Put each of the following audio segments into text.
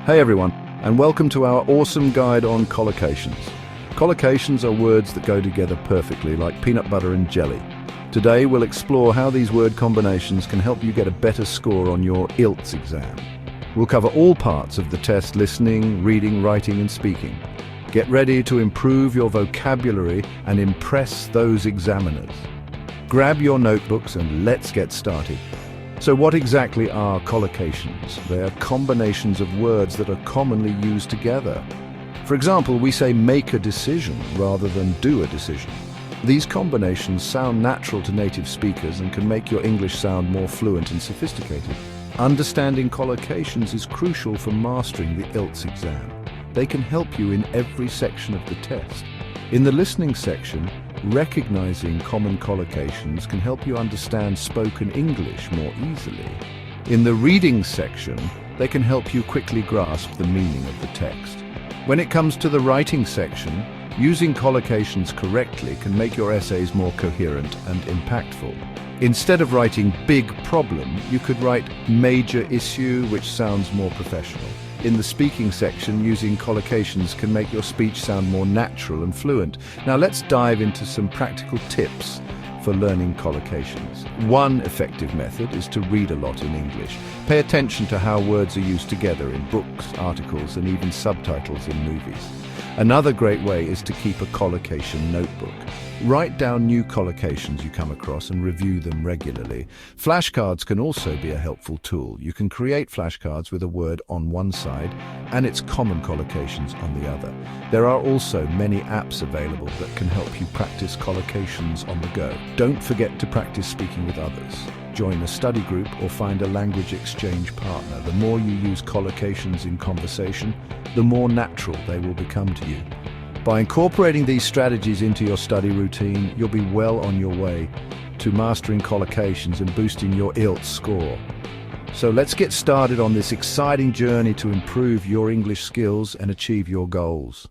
Hey everyone, and welcome to our awesome guide on collocations. Collocations are words that go together perfectly, like peanut butter and jelly. Today we'll explore how these word combinations can help you get a better score on your IELTS exam. We'll cover all parts of the test: listening, reading, writing and speaking. Get ready to improve your vocabulary and impress those examiners. Grab your notebooks and let's get started. So what exactly are collocations? They are combinations of words that are commonly used together. For example, we say make a decision rather than do a decision. These combinations sound natural to native speakers and can make your English sound more fluent and sophisticated. Understanding collocations is crucial for mastering the IELTS exam. They can help you in every section of the test. In the listening section, recognizing common collocations can help you understand spoken English more easily. In the reading section, they can help you quickly grasp the meaning of the text. When it comes to the writing section, using collocations correctly can make your essays more coherent and impactful. Instead of writing big problem, you could write major issue, which sounds more professional. In the speaking section, using collocations can make your speech sound more natural and fluent. Now let's dive into some practical tips for learning collocations. One effective method is to read a lot in English. Pay attention to how words are used together in books, articles, and even subtitles in movies. Another great way is to keep a collocation notebook. Write down new collocations you come across and review them regularly. Flashcards can also be a helpful tool. You can create flashcards with a word on one side and its common collocations on the other. There are also many apps available that can help you practice collocations on the go. Don't forget to practice speaking with others. Join a study group or find a language exchange partner. The more you use collocations in conversation, the more natural they will become to you. By incorporating these strategies into your study routine, you'll be well on your way to mastering collocations and boosting your IELTS score. So let's get started on this exciting journey to improve your English skills and achieve your goals.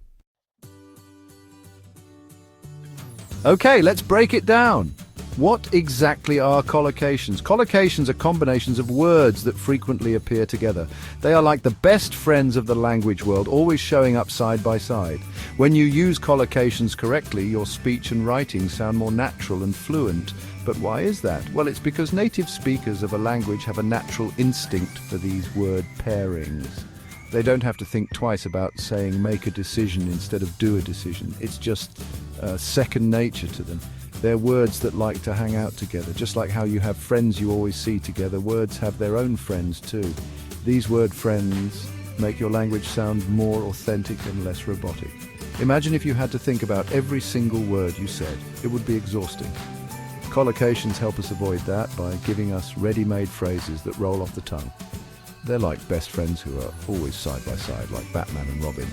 Okay, let's break it down. What exactly are collocations? Collocations are combinations of words that frequently appear together. They are like the best friends of the language world, always showing up side by side. When you use collocations correctly, your speech and writing sound more natural and fluent. But why is that? Well, it's because native speakers of a language have a natural instinct for these word pairings. They don't have to think twice about saying make a decision instead of do a decision. It's just second nature to them. They're words that like to hang out together. Just like how you have friends you always see together, words have their own friends too. These word friends make your language sound more authentic and less robotic. Imagine if you had to think about every single word you said. It would be exhausting. Collocations help us avoid that by giving us ready-made phrases that roll off the tongue. They're like best friends who are always side by side, like Batman and Robin.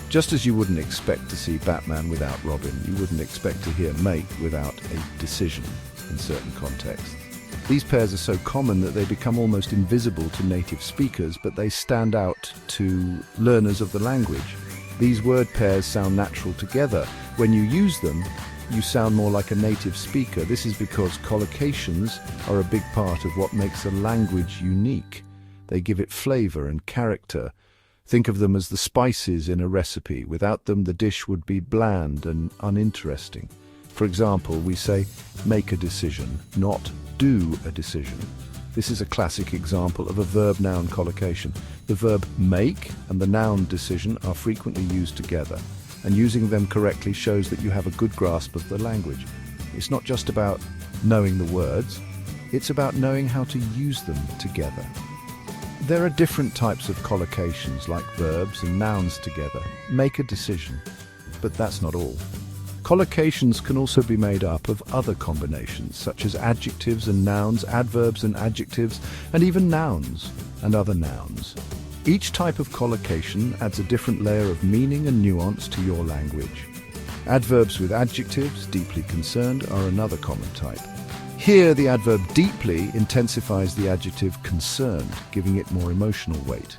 Just as you wouldn't expect to see Batman without Robin, you wouldn't expect to hear make without a decision in certain contexts. These pairs are so common that they become almost invisible to native speakers, but they stand out to learners of the language. These word pairs sound natural together. When you use them, you sound more like a native speaker. This is because collocations are a big part of what makes a language unique. They give it flavor and character. Think of them as the spices in a recipe. Without them, the dish would be bland and uninteresting. For example, we say, make a decision, not do a decision. This is a classic example of a verb-noun collocation. The verb make and the noun decision are frequently used together, and using them correctly shows that you have a good grasp of the language. It's not just about knowing the words, it's about knowing how to use them together. There are different types of collocations, like verbs and nouns together. Make a decision, but that's not all. Collocations can also be made up of other combinations, such as adjectives and nouns, adverbs and adjectives, and even nouns and other nouns. Each type of collocation adds a different layer of meaning and nuance to your language. Adverbs with adjectives, deeply concerned, are another common type. Here, the adverb deeply intensifies the adjective concerned, giving it more emotional weight.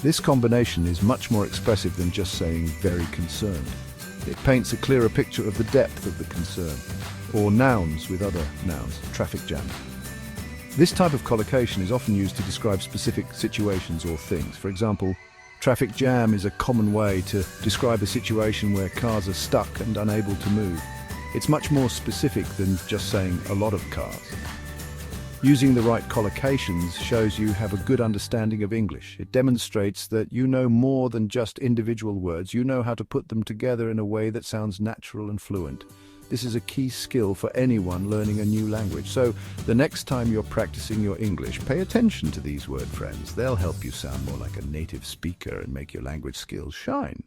This combination is much more expressive than just saying very concerned. It paints a clearer picture of the depth of the concern. Or nouns with other nouns, traffic jam. This type of collocation is often used to describe specific situations or things. For example, Traffic jam is a common way to describe a situation where cars are stuck and unable to move. It's much more specific than just saying a lot of cars. Using the right collocations shows you have a good understanding of English. It demonstrates that you know more than just individual words. You know how to put them together in a way that sounds natural and fluent. This is a key skill for anyone learning a new language. So the next time you're practicing your English, pay attention to these word friends. They'll help you sound more like a native speaker and make your language skills shine.